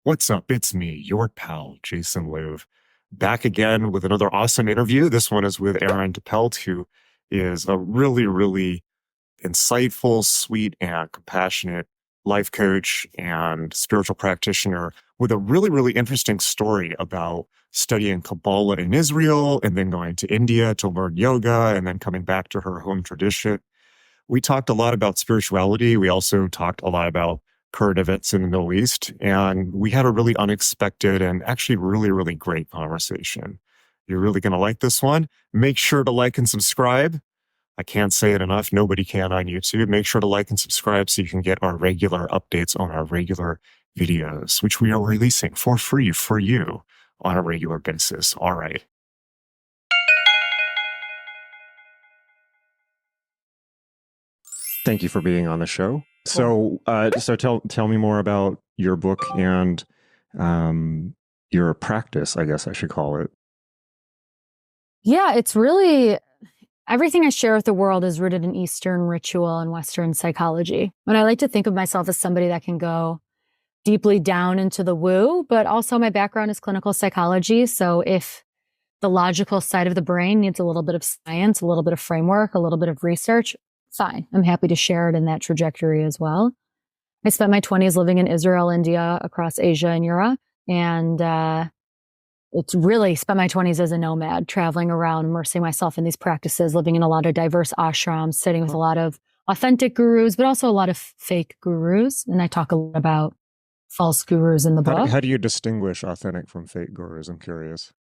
What's up? It's me, your pal, Jason Louv, back again with another awesome interview. This one is with Erin Doppelt, who is a really, really insightful, sweet, and compassionate life coach and spiritual practitioner with a really, really interesting story about studying Kabbalah in Israel and then going to India to learn yoga and then coming back to her home tradition. We talked a lot about spirituality. We also talked a lot about current events in the Middle East. And we had a really unexpected and actually really, really great conversation. You're really going to like this one. Make sure to like and subscribe. I can't say it enough. Nobody can on YouTube. Make sure to like and subscribe so you can get our regular updates on our regular videos, which we are releasing for free for you on a regular basis. All right. Thank you for being on the show. So tell me more about your book and your practice, I guess I should call it. Yeah, it's really everything I share with the world is rooted in Eastern ritual and Western psychology. And I like to think of myself as somebody that can go deeply down into the woo, but also my background is clinical psychology. So if the logical side of the brain needs a little bit of science, a little bit of framework, a little bit of research, fine. I'm happy to share it in that trajectory as well. I spent my 20s living in Israel, India, across Asia and Europe. And it's really spent my 20s as a nomad, traveling around, immersing myself in these practices, living in a lot of diverse ashrams, sitting with a lot of authentic gurus, but also a lot of fake gurus. And I talk a lot about false gurus in the book. How do you distinguish authentic from fake gurus? I'm curious.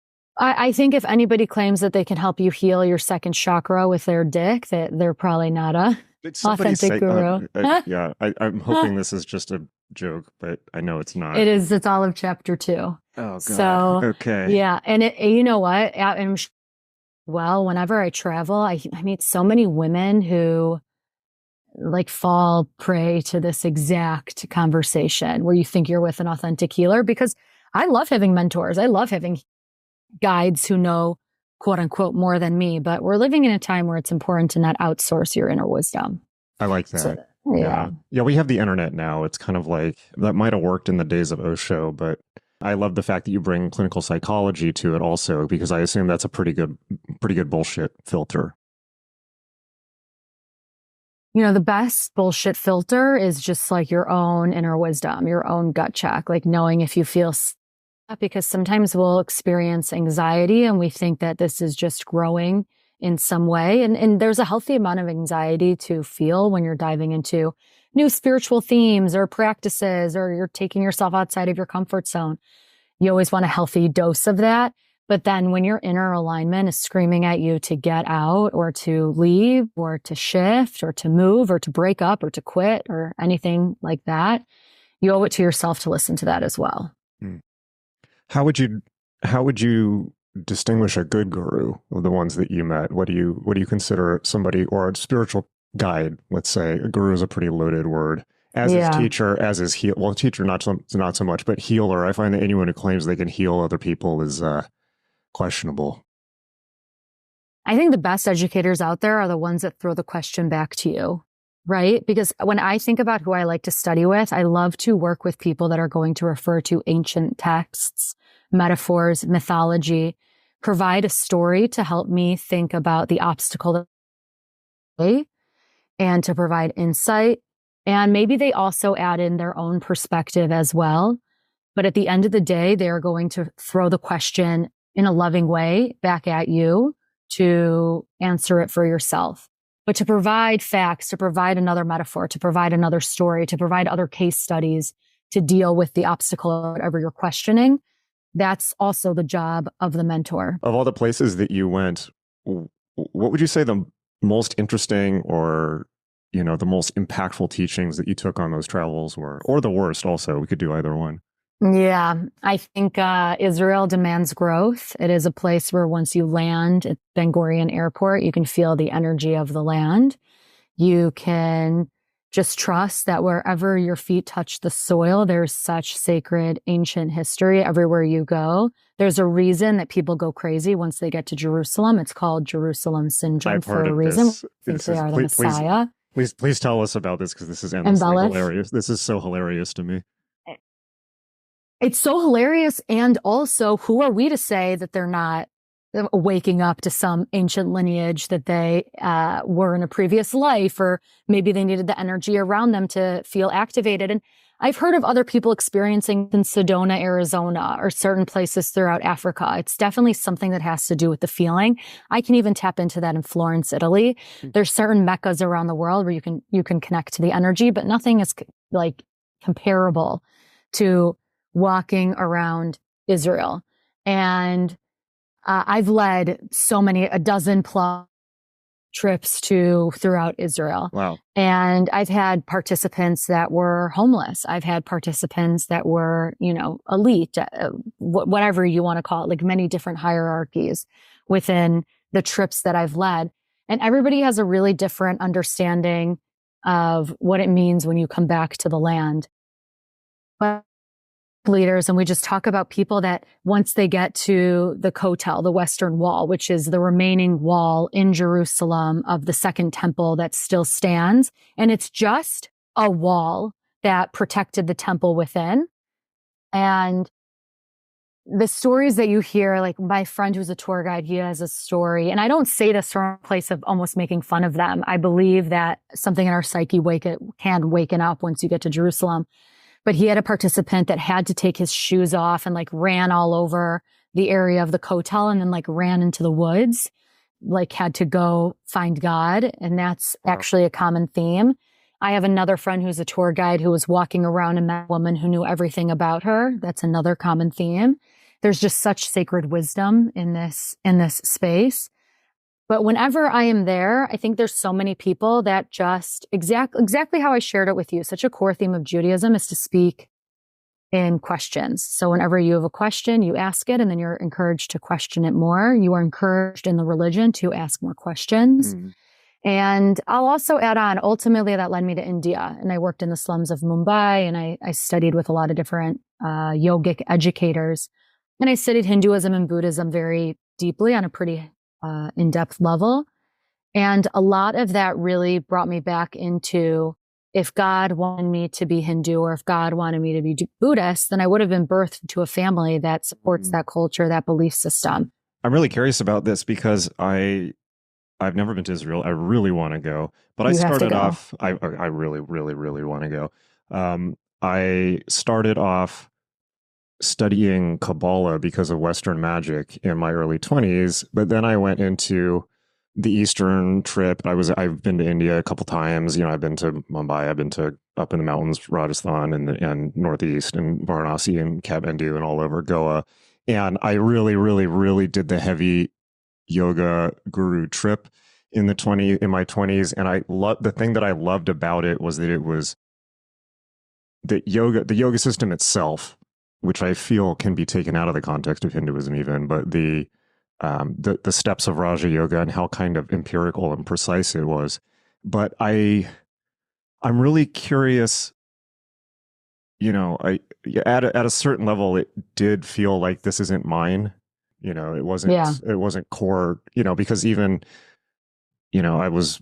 I think if anybody claims that they can help you heal your second chakra with their dick, that they're probably not a authentic guru. Yeah, I'm hoping this is just a joke, but I know it's not. It is. It's all of chapter 2. Oh, God. So, okay. Yeah. And you know what? Whenever I travel, I meet so many women who like fall prey to this exact conversation where you think you're with an authentic healer, because I love having mentors. I love having guides who know, quote unquote, more than me, but we're living in a time where it's important to not outsource your inner wisdom. I like that. So, yeah. We have the internet now. It's kind of like, that might have worked in the days of Osho, but I love the fact that you bring clinical psychology to it also, because I assume that's a pretty good bullshit filter. You know, the best bullshit filter is just like your own inner wisdom, your own gut check, like knowing if you feel, because sometimes we'll experience anxiety and we think that this is just growing in some way. And there's a healthy amount of anxiety to feel when you're diving into new spiritual themes or practices, or you're taking yourself outside of your comfort zone. You always want a healthy dose of that. But then when your inner alignment is screaming at you to get out or to leave or to shift or to move or to break up or to quit or anything like that, you owe it to yourself to listen to that as well. How would you distinguish a good guru of the ones that you met? What do you consider somebody, or a spiritual guide? Let's say a guru is a pretty loaded word. As his teacher, as his heal. Well, teacher not so much, but healer. I find that anyone who claims they can heal other people is questionable. I think the best educators out there are the ones that throw the question back to you, right? Because when I think about who I like to study with, I love to work with people that are going to refer to ancient texts, metaphors, mythology, provide a story to help me think about the obstacle and to provide insight. And maybe they also add in their own perspective as well. But at the end of the day, they are going to throw the question in a loving way back at you to answer it for yourself. But to provide facts, to provide another metaphor, to provide another story, to provide other case studies, to deal with the obstacle or whatever you're questioning, that's also the job of the mentor. Of all the places that you went, what would you say the most interesting or, the most impactful teachings that you took on those travels were? Or the worst also? We could do either one. Yeah, I think Israel demands growth. It is a place where once you land at Ben Gurion Airport, you can feel the energy of the land. You can just trust that wherever your feet touch the soil, there's such sacred ancient history everywhere you go. There's a reason that people go crazy once they get to Jerusalem. It's called Jerusalem syndrome for a reason. Think they are the Messiah. Please tell us about this, because this is endlessly hilarious. This is so hilarious to me. It's so hilarious. And also, who are we to say that they're not waking up to some ancient lineage that they were in a previous life, or maybe they needed the energy around them to feel activated. And I've heard of other people experiencing in Sedona, Arizona, or certain places throughout Africa. It's definitely something that has to do with the feeling. I can even tap into that in Florence, Italy. There's certain meccas around the world where you can connect to the energy, but nothing is like comparable to walking around Israel. And I've led a dozen plus trips throughout Israel. Wow. And I've had participants that were homeless. I've had participants that were, elite, whatever you want to call it, like many different hierarchies within the trips that I've led. And everybody has a really different understanding of what it means when you come back to the land. But leaders, and we just talk about people that once they get to the Kotel, the Western Wall, which is the remaining wall in Jerusalem of the Second Temple that still stands, and it's just a wall that protected the temple within. And the stories that you hear, like my friend who's a tour guide, he has a story, and I don't say this from a place of almost making fun of them. I believe that something in our psyche can waken up once you get to Jerusalem. But he had a participant that had to take his shoes off and like ran all over the area of the Kotel and then like ran into the woods, like had to go find God. And that's actually a common theme. I have another friend who's a tour guide who was walking around and met a woman who knew everything about her. That's another common theme. There's just such sacred wisdom in this space. But whenever I am there, I think there's so many people that just exactly how I shared it with you. Such a core theme of Judaism is to speak in questions. So whenever you have a question, you ask it, and then you're encouraged to question it more. You are encouraged in the religion to ask more questions. And I'll also add on, ultimately that led me to India. And I worked in the slums of Mumbai, and I studied with a lot of different yogic educators. And I studied Hinduism and Buddhism very deeply on a pretty in-depth level. And a lot of that really brought me back into, if God wanted me to be Hindu or if God wanted me to be Buddhist, then I would have been birthed into a family that supports that culture, that belief system. I'm really curious about this because I've never been to Israel. I really want to go, but I started off, I really, really, really want to go. I started off studying Kabbalah because of Western magic in my early 20s, but then I went into the Eastern trip. I've been to India a couple times. I've been to Mumbai. I've been to up in the mountains, Rajasthan and Northeast and Varanasi and Kathmandu and all over Goa. And I really, really, really did the heavy yoga guru trip in my 20s. And the thing that I loved about it was that it was the yoga system itself, which I feel can be taken out of the context of Hinduism even, but the steps of Raja Yoga and how kind of empirical and precise it was. But I'm really curious, at a certain level, it did feel like this isn't mine. It wasn't core, because even, I was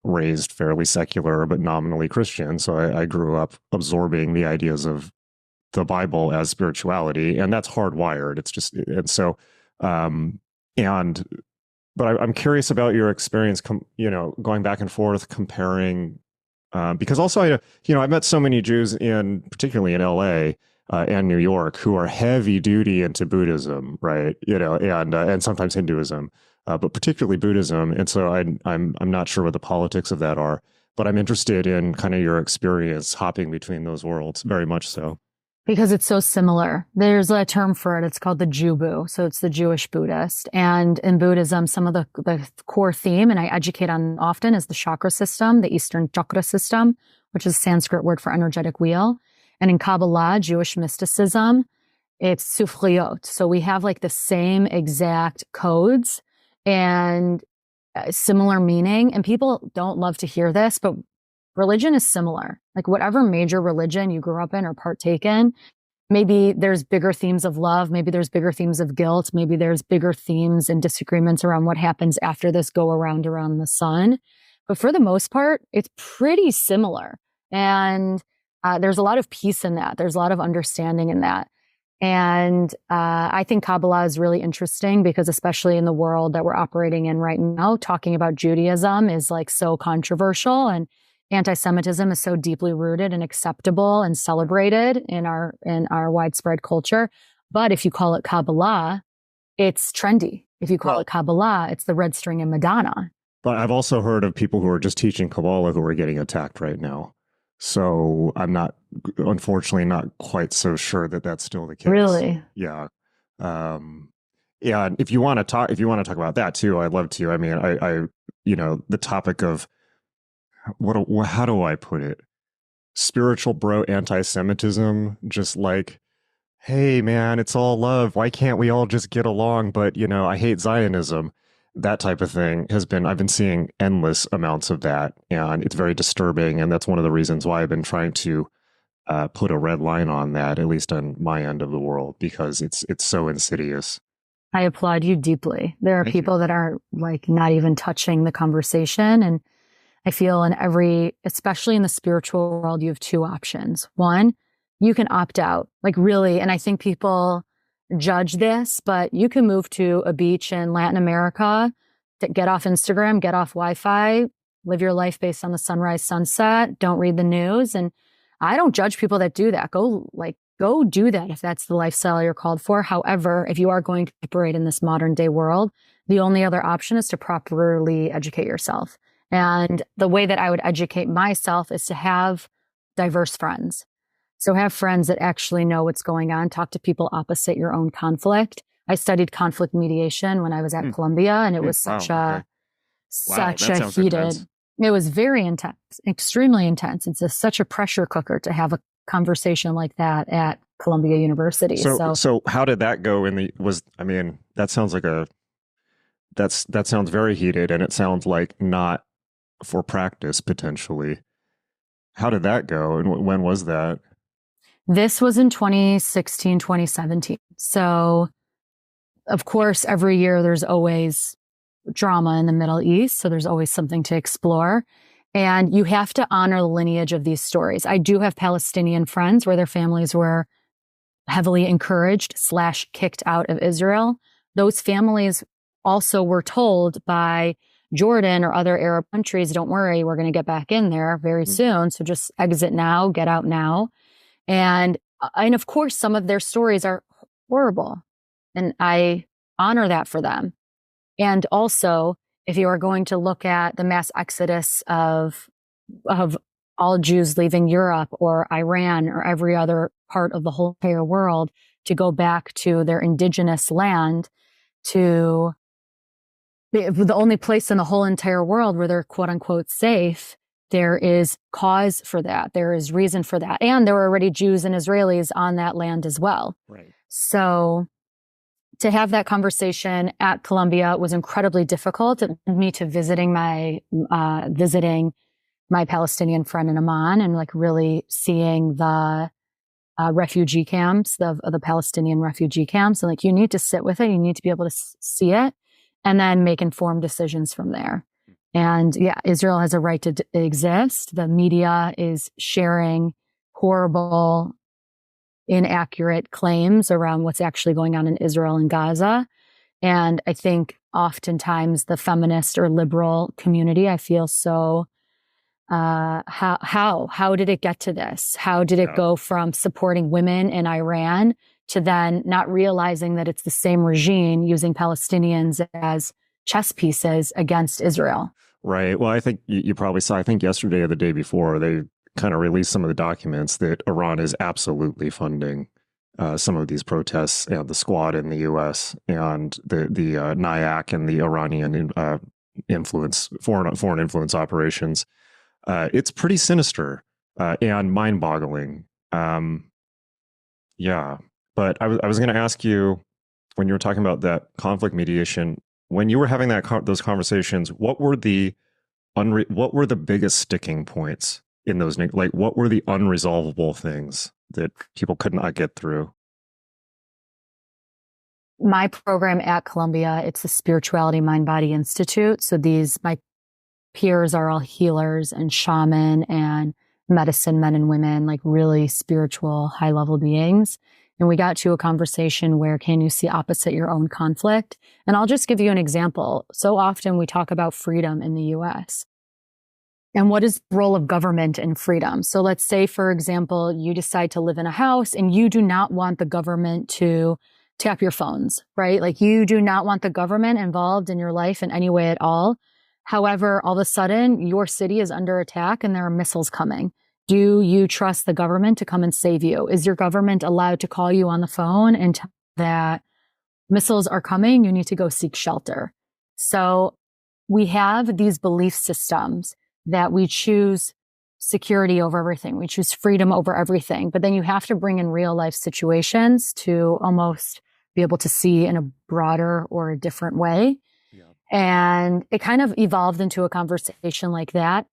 raised fairly secular, but nominally Christian. So I grew up absorbing the ideas of the Bible as spirituality, and that's hardwired. It's just, and so, but I'm curious about your experience, going back and forth, comparing, because also, I've met so many Jews particularly in LA and New York, who are heavy duty into Buddhism, right? And sometimes Hinduism, but particularly Buddhism. And so I'm not sure what the politics of that are, but I'm interested in kind of your experience hopping between those worlds, very much so. Because it's so similar. There's a term for it. It's called the Jubu. So it's the Jewish Buddhist. And in Buddhism, some of the core theme, and I educate on often, is the chakra system, the Eastern chakra system, which is a Sanskrit word for energetic wheel. And in Kabbalah, Jewish mysticism, it's sufriyot. So we have like the same exact codes and similar meaning. And people don't love to hear this, but religion is similar. Like whatever major religion you grew up in or partake in, maybe there's bigger themes of love, maybe there's bigger themes of guilt, maybe there's bigger themes and disagreements around what happens after this go around the sun. But for the most part, it's pretty similar. And there's a lot of peace in that. There's a lot of understanding in that. And I think Kabbalah is really interesting because especially in the world that we're operating in right now, talking about Judaism is like so controversial, and anti-Semitism is so deeply rooted and acceptable and celebrated in our widespread culture. But if you call it Kabbalah, it's trendy. If you call it Kabbalah, it's the red string and Madonna. But I've also heard of people who are just teaching Kabbalah who are getting attacked right now. So I'm unfortunately not quite so sure that that's still the case. Really? Yeah. Yeah. If you want to talk about that too, I'd love to. I mean, the topic of how do I put it? Spiritual bro anti-Semitism, just like, hey man, it's all love. Why can't we all just get along? But I hate Zionism. That type of thing I've been seeing endless amounts of that, and it's very disturbing. And that's one of the reasons why I've been trying to put a red line on that, at least on my end of the world, because it's so insidious. I applaud you deeply. There are people that are like not even touching the conversation. And I feel especially in the spiritual world, you have two options. One, you can opt out, like really. And I think people judge this, but you can move to a beach in Latin America, get off Instagram, get off Wi-Fi, live your life based on the sunrise, sunset, don't read the news. And I don't judge people that do that. Go do that if that's the lifestyle you're called for. However, if you are going to operate in this modern day world, the only other option is to properly educate yourself. And the way that I would educate myself is to have diverse friends. So have friends that actually know what's going on. Talk to people opposite your own conflict. I studied conflict mediation when I was at Columbia, and it was such a heated. Intense. It was very intense, extremely intense. It's such a pressure cooker to have a conversation like that at Columbia University. So how did that go? That sounds like that sounds very heated, and it sounds like not for practice potentially. How did that go, and when was that? This was in 2016, 2017. So, of course, every year there's always drama in the Middle East. So there's always something to explore. And you have to honor the lineage of these stories. I do have Palestinian friends where their families were heavily encouraged / kicked out of Israel. Those families also were told by Jordan or other Arab countries, don't worry, we're going to get back in there very soon. So just exit now, get out now. And of course, some of their stories are horrible, and I honor that for them. And also, if you are going to look at the mass exodus of all Jews leaving Europe or Iran or every other part of the whole entire world to go back to their indigenous land, to the only place in the whole entire world where they're quote unquote safe, there is cause for that. There is reason for that. And there were already Jews and Israelis on that land as well. Right. So to have that conversation at Columbia was incredibly difficult. It led me to visiting my Palestinian friend in Amman and like really seeing the refugee camps, the Palestinian refugee camps. And like, you need to sit with it. You need to be able to see it and then make informed decisions from there. And yeah, Israel has a right to exist. The media is sharing horrible, inaccurate claims around what's actually going on in Israel and Gaza. And I think oftentimes the feminist or liberal community, I feel so, how did it get to this? How did it go from supporting women in Iran to then not realizing that it's the same regime using Palestinians as chess pieces against Israel? Right. Well, I think you probably saw, I think yesterday or the day before, they kind of released some of the documents that Iran is absolutely funding some of these protests and the Squad in the U.S. and the NIAC and the Iranian foreign influence operations. It's pretty sinister and mind-boggling. Yeah. But I was going to ask you, when you were talking about that conflict mediation, when you were having those conversations, what were the biggest sticking points in those? Like, what were the unresolvable things that people could not get through? My program at Columbia, it's the Spirituality Mind Body Institute. So my peers are all healers and shaman and medicine men and women, like really spiritual, high level beings. And we got to a conversation where can you see opposite your own conflict? And I'll just give you an example. So often we talk about freedom in the US. And what is the role of government in freedom? So let's say, for example, you decide to live in a house and you do not want the government to tap your phones, right? Like you do not want the government involved in your life in any way at all. However, all of a sudden your city is under attack and there are missiles coming. Do you trust the government to come and save you? Is your government allowed to call you on the phone and tell you that missiles are coming? You need to go seek shelter. So we have these belief systems that we choose security over everything. We choose freedom over everything. But then you have to bring in real life situations to almost be able to see in a broader or a different way. Yeah. And it kind of evolved into a conversation like that.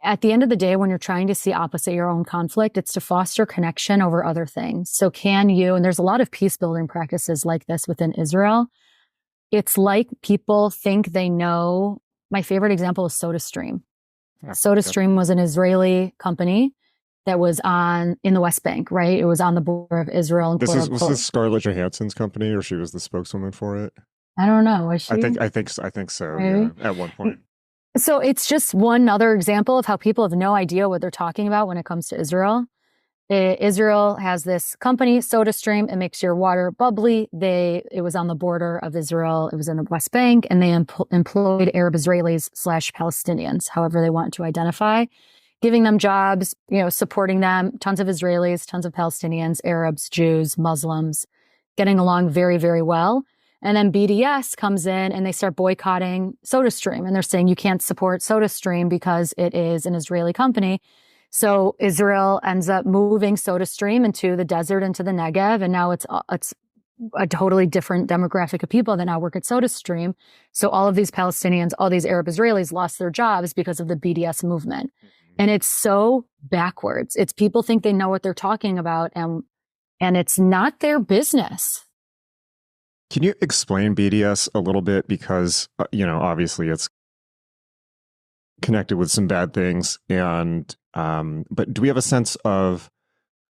At the end of the day, when you're trying to see opposite your own conflict, it's to foster connection over other things. So can you, and there's a lot of peace building practices like this within Israel. It's like people think they know. My favorite example is SodaStream. SodaStream was an Israeli company that was in the West Bank, right? It was on the border of Israel and was this Scarlett Johansson's company, or she was the spokeswoman for it? I don't know. Was she? I think so. Maybe? Yeah, at one point. So it's just one other example of how people have no idea what they're talking about when it comes to Israel. Israel has this company, SodaStream. It makes your water bubbly. It was on the border of Israel. It was in the West Bank, and they employed Arab Israelis / Palestinians, however they want to identify, giving them jobs, supporting them. Tons of Israelis, tons of Palestinians, Arabs, Jews, Muslims, getting along very, very well. And then BDS comes in and they start boycotting SodaStream, and they're saying you can't support SodaStream because it is an Israeli company. So Israel ends up moving SodaStream into the desert, into the Negev, and now it's a totally different demographic of people that now work at SodaStream. So all of these Palestinians, all these Arab Israelis lost their jobs because of the BDS movement. And it's so backwards. It's people think they know what they're talking about, and it's not their business. Can you explain BDS a little bit? Because, obviously it's connected with some bad things, but do we have a sense of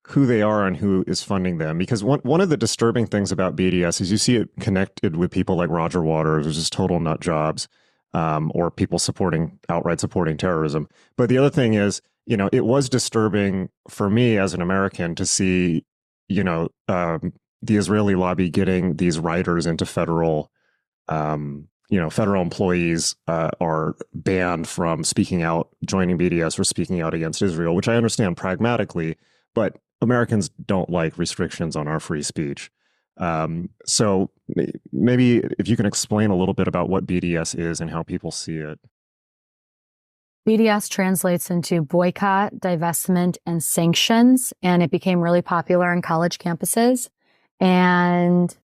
who they are and who is funding them? Because one of the disturbing things about BDS is you see it connected with people like Roger Waters, who's just total nut jobs, or people outright supporting terrorism. But the other thing is, it was disturbing for me as an American to see, the Israeli lobby getting these writers into federal employees are banned from speaking out, joining BDS, or speaking out against Israel, which I understand pragmatically, but Americans don't like restrictions on our free speech. So maybe if you can explain a little bit about what BDS is and how people see it. BDS translates into boycott, divestment, and sanctions, and it became really popular in college campuses. And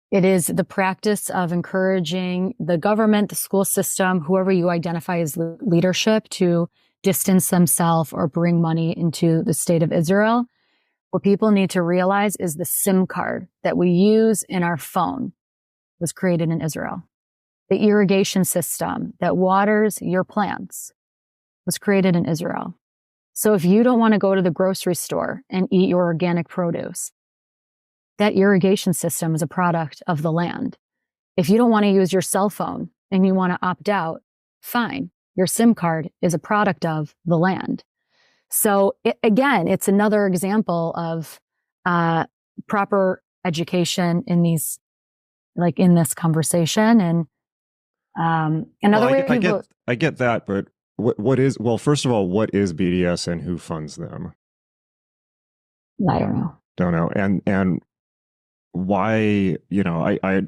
it is the practice of encouraging the government, the school system, whoever you identify as leadership, to distance themselves or bring money into the state of Israel. What people need to realize is the SIM card that we use in our phone was created in Israel. The irrigation system that waters your plants was created in Israel. So if you don't want to go to the grocery store and eat your organic produce, that irrigation system is a product of the land. If you don't want to use your cell phone and you want to opt out, fine. Your SIM card is a product of the land. So it's another example of proper education in this conversation. And another way people... I get that, but first of all, what is BDS and who funds them? I don't know. Don't know. And why, I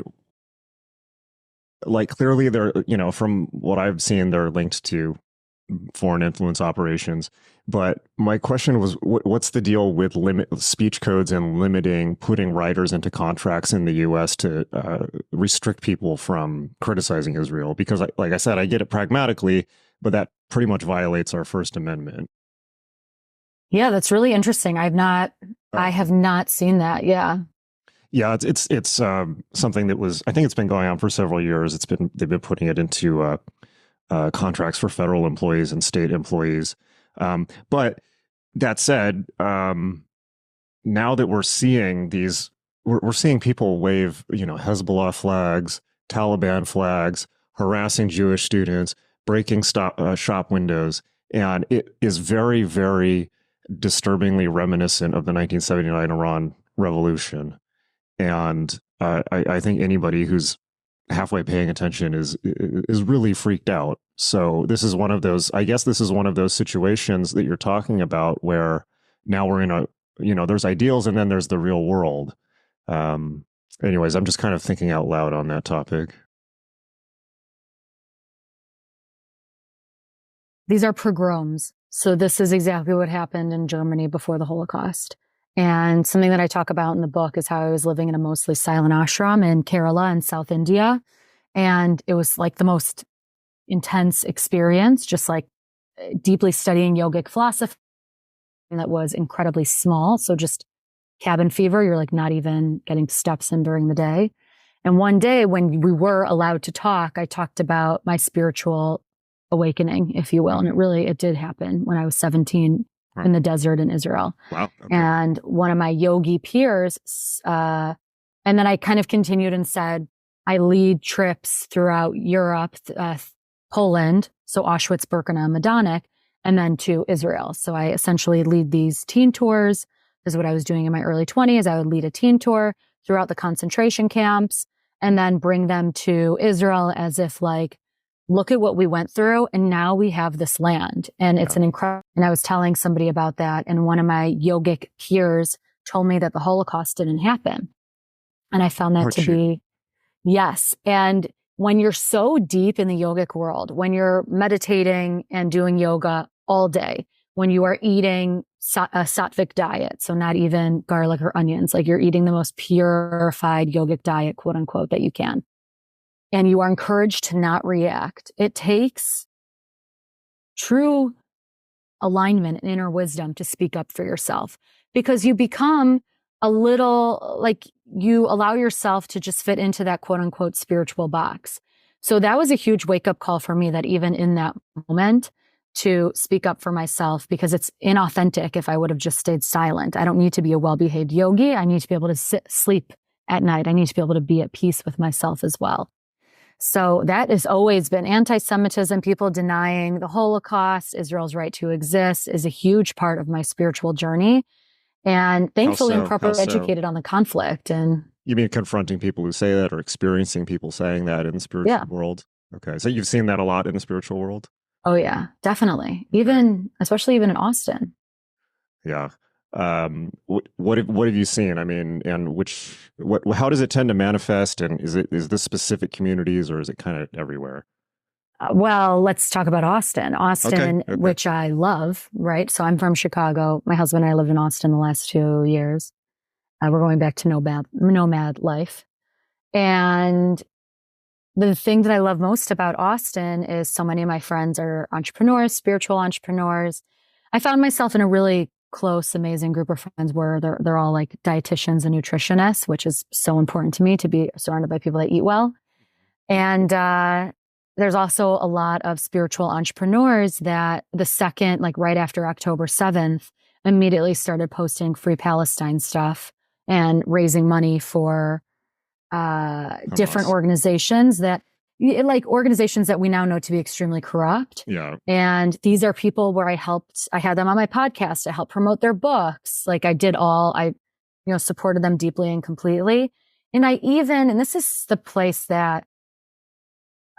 like, clearly they're, from what I've seen, they're linked to foreign influence operations. But my question was, what's the deal with speech codes and putting writers into contracts in the U.S. to restrict people from criticizing Israel? Because, like I said, I get it pragmatically, but that pretty much violates our First Amendment. Yeah, that's really interesting. I have not seen that. Yeah. Yeah, it's something that I think it's been going on for several years. They've been putting it into contracts for federal employees and state employees. But that said, now that we're seeing these, we're seeing people wave, Hezbollah flags, Taliban flags, harassing Jewish students, breaking shop windows. And it is very, very disturbingly reminiscent of the 1979 Iran revolution. And I think anybody who's halfway paying attention is really freaked out. So this is one of those, I guess this is one of those situations that you're talking about where now we're in a, there's ideals and then there's the real world. Anyways, I'm just kind of thinking out loud on that topic. These are pogroms. So this is exactly what happened in Germany before the Holocaust. And something that I talk about in the book is how I was living in a mostly silent ashram in Kerala in South India. And it was like the most intense experience, just like deeply studying yogic philosophy that was incredibly small. So just cabin fever, you're like not even getting steps in during the day. And one day when we were allowed to talk, I talked about my spiritual awakening, if you will. And it did happen when I was 17 in the desert in Israel. Wow. Okay. And one of my yogi peers, and then I kind of continued and said, I lead trips throughout Europe, Poland, so Auschwitz, Birkenau, Majdanek, and then to Israel. So I essentially lead these teen tours. This is what I was doing in my early 20s. I would lead a teen tour throughout the concentration camps and then bring them to Israel as if like, look at what we went through and now we have this land. And it's an incredible, and I was telling somebody about that. And one of my yogic peers told me that the Holocaust didn't happen. And I found that to be, yes. And when you're so deep in the yogic world, when you're meditating and doing yoga all day, when you are eating a sattvic diet, so not even garlic or onions, like you're eating the most purified yogic diet, quote unquote, that you can. And you are encouraged to not react. It takes true alignment and inner wisdom to speak up for yourself because you become a little like you allow yourself to just fit into that quote unquote spiritual box. So that was a huge wake up call for me that even in that moment to speak up for myself because it's inauthentic if I would have just stayed silent. I don't need to be a well-behaved yogi. I need to be able to sleep at night. I need to be able to be at peace with myself as well. So that has always been anti-Semitism, people denying the Holocaust, Israel's right to exist is a huge part of my spiritual journey. And thankfully, I'm properly educated on the conflict. And you mean confronting people who say that or experiencing people saying that in the spiritual world? Okay. So you've seen that a lot in the spiritual world? Oh, yeah, definitely. Especially even in Austin. Yeah. What have you seen? I mean, and how does it tend to manifest? And is this specific communities or is it kind of everywhere? Well, let's talk about Austin. Okay. Which I love, right? So I'm from Chicago. My husband and I lived in Austin the last 2 years. We're going back to nomad life. And the thing that I love most about Austin is so many of my friends are entrepreneurs, spiritual entrepreneurs. I found myself in a really close, amazing group of friends where they're all like dietitians and nutritionists, which is so important to me to be surrounded by people that eat well. And there's also a lot of spiritual entrepreneurs that the second, like right after October 7th, immediately started posting free Palestine stuff and raising money for different organizations that we now know to be extremely corrupt. Yeah. And these are people where I had them on my podcast. I helped promote their books. Like I supported them deeply and completely. And and this is the place that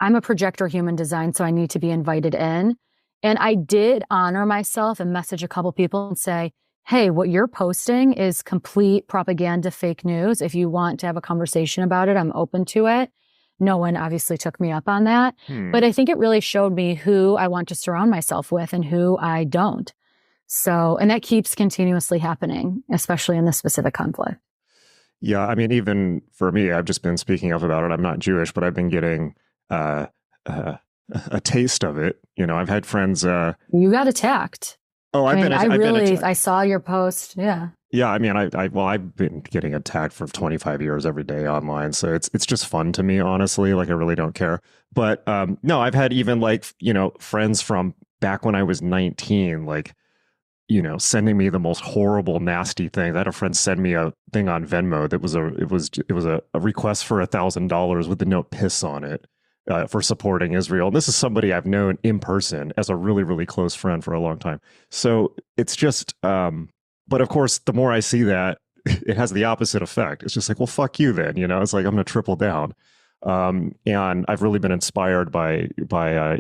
I'm a projector human design, so I need to be invited in. And I did honor myself and message a couple people and say, hey, what you're posting is complete propaganda, fake news. If you want to have a conversation about it, I'm open to it. No one obviously took me up on that, but I think it really showed me who I want to surround myself with and who I don't. So, and that keeps continuously happening, especially in this specific conflict. Yeah. I mean, even for me, I've just been speaking up about it. I'm not Jewish, but I've been getting a taste of it. I've had friends. You got attacked. Oh, I saw your post. Yeah. Yeah, I mean, I've been getting attacked for 25 years every day online, so it's just fun to me, honestly. Like, I really don't care. But no, I've had even friends from back when I was 19, like, sending me the most horrible, nasty things. I had a friend send me a thing on Venmo that was a request for $1,000 with the note "piss" on it, for supporting Israel. And this is somebody I've known in person as a really, really close friend for a long time. So it's just, but of course, the more I see that, it has the opposite effect. It's just like, well, fuck you then. It's like I'm going to triple down. And I've really been inspired by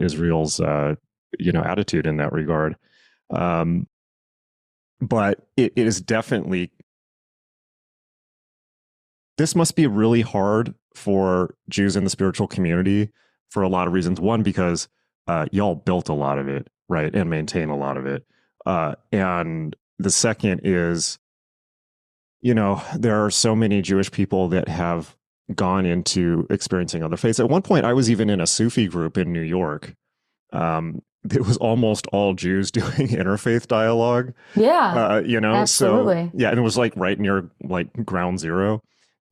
Israel's attitude in that regard. But it is definitely, this must be really hard for Jews in the spiritual community for a lot of reasons. One, because y'all built a lot of it, right, and maintain a lot of it. And the second is, there are so many Jewish people that have gone into experiencing other faiths. At one point, I was even in a Sufi group in New York. It was almost all Jews doing interfaith dialogue. Yeah, So absolutely. yeah, and it was like right near like ground zero.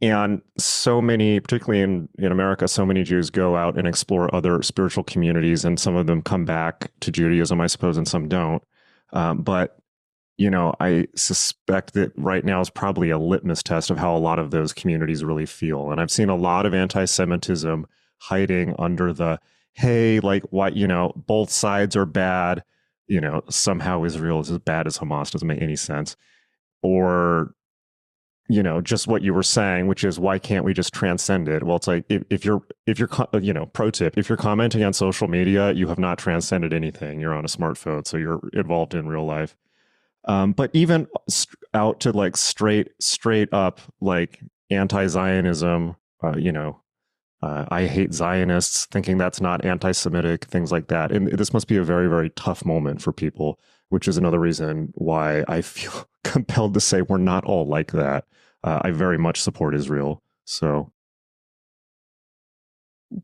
And so many, particularly in America, so many Jews go out and explore other spiritual communities, and some of them come back to Judaism, I suppose, and some don't. But I suspect that right now is probably a litmus test of how a lot of those communities really feel. And I've seen a lot of anti-Semitism hiding under the, hey, like, what, both sides are bad, somehow Israel is as bad as Hamas, doesn't make any sense. Or, just what you were saying, which is, why can't we just transcend it? Well, it's like, if you're, pro tip, if you're commenting on social media, you have not transcended anything. You're on a smartphone, so you're involved in real life. But even out to like straight up, like anti-Zionism, I hate Zionists, thinking that's not anti-Semitic, things like that. And this must be a very, very tough moment for people, which is another reason why I feel compelled to say we're not all like that. I very much support Israel. So,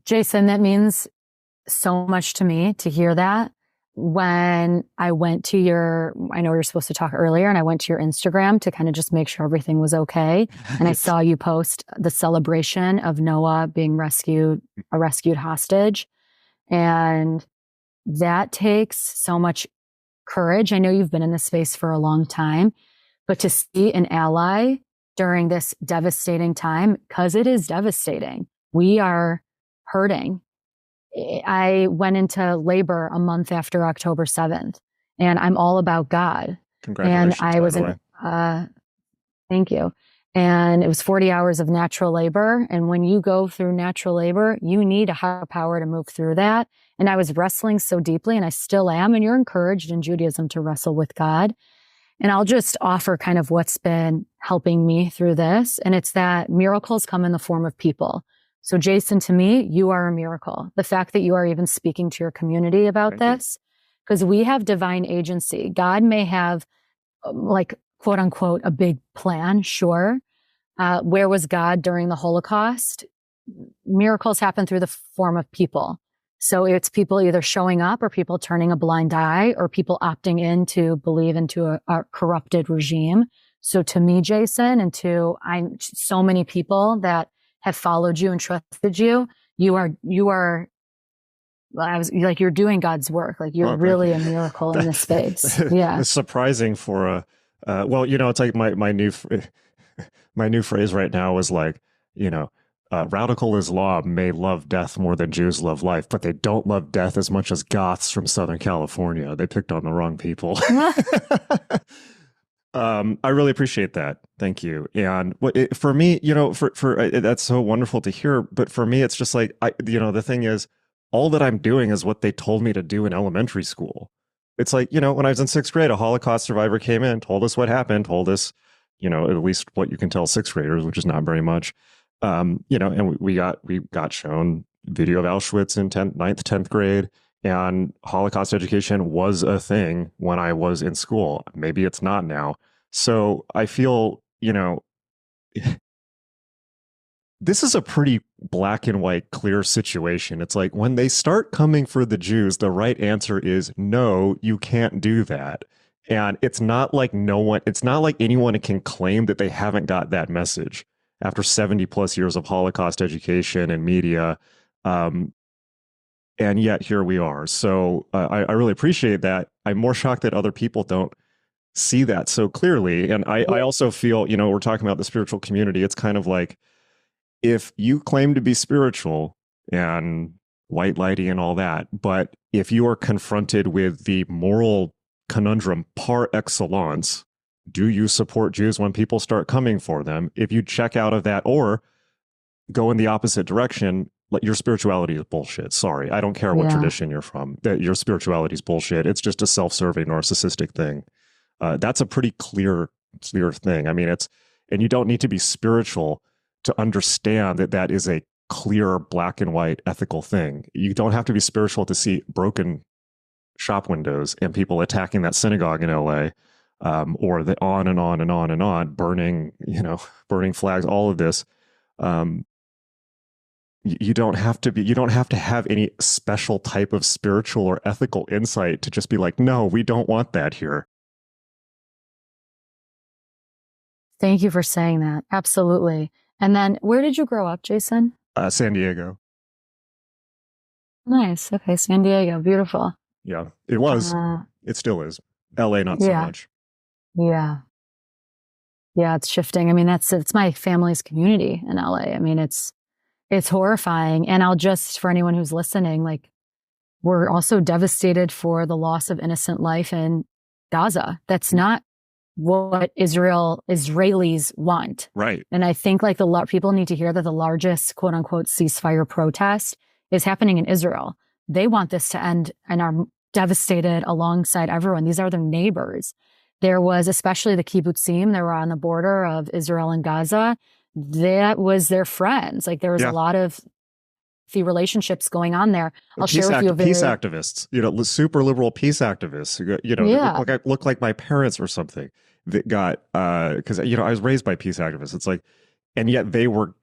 Jason, that means so much to me to hear that. When I went to I know we were supposed to talk earlier, and I went to your Instagram to kind of just make sure everything was okay. And I saw you post the celebration of Noah being a rescued hostage. And that takes so much courage. I know you've been in this space for a long time, but to see an ally during this devastating time, because it is devastating, we are hurting. I went into labor a month after October 7th, and I'm all about God. Congratulations. And I was thank you. And it was 40 hours of natural labor. And when you go through natural labor, you need a higher power to move through that. And I was wrestling so deeply, and I still am. And you're encouraged in Judaism to wrestle with God. And I'll just offer kind of what's been helping me through this. And it's that miracles come in the form of people. So Jason, to me, you are a miracle. The fact that you are even speaking to your community about this, because we have divine agency. God may have like, quote unquote, a big plan. Sure. Where was God during the Holocaust? Miracles happen through the form of people. So it's people either showing up, or people turning a blind eye, or people opting in to believe into a corrupted regime. So to me, Jason, and to so many people that have followed you and trusted you, you're doing God's work. Like, you're really a miracle in this space. Yeah. It's surprising for it's like my new phrase right now is like, radical Islam may love death more than Jews love life, but they don't love death as much as Goths from Southern California. They picked on the wrong people. I really appreciate that. Thank you. And for me, that's so wonderful to hear. But for me, it's just like, the thing is, all that I'm doing is what they told me to do in elementary school. It's like, when I was in sixth grade, a Holocaust survivor came in, told us what happened, told us, at least what you can tell sixth graders, which is not very much. And we got shown video of Auschwitz in 9th, 10th grade. And Holocaust education was a thing when I was in school. Maybe it's not now. So I feel, this is a pretty black and white, clear situation. It's like, when they start coming for the Jews, the right answer is no, you can't do that. And it's not like anyone can claim that they haven't got that message after 70 plus years of Holocaust education and media. And yet here we are. So I really appreciate that. I'm more shocked that other people don't see that so clearly. And I also feel, we're talking about the spiritual community. It's kind of like, if you claim to be spiritual and white lighty and all that, but if you are confronted with the moral conundrum par excellence, do you support Jews when people start coming for them? If you check out of that or go in the opposite direction, like, your spirituality is bullshit. Sorry, I don't care what tradition you're from. That your spirituality is bullshit. It's just a self-serving, narcissistic thing. That's a pretty clear thing. I mean, and you don't need to be spiritual to understand that that is a clear black and white ethical thing. You don't have to be spiritual to see broken shop windows and people attacking that synagogue in LA, or the on and on and on and on, burning flags, all of this. You don't have to have any special type of spiritual or ethical insight to just be like, no, we don't want that here. Thank you for saying that. Absolutely. And then where did you grow up, Jason? San Diego. Nice. Okay. San Diego. Beautiful. Yeah, it was. It still is. LA, not so much. Yeah. Yeah. It's shifting. I mean, it's my family's community in LA. I mean, it's horrifying. And I'll just, for anyone who's listening, like, we're also devastated for the loss of innocent life in Gaza. That's not what Israelis want. Right. And I think, like, people need to hear that the largest quote unquote ceasefire protest is happening in Israel. They want this to end and are devastated alongside everyone. These are their neighbors. There was especially the kibbutzim that were on the border of Israel and Gaza. That was their friends. Like, there was a lot of the relationships going on there. I'll share with you peace activists, super liberal peace activists, that look like my parents or something, that got, because, I was raised by peace activists. It's like, and yet they were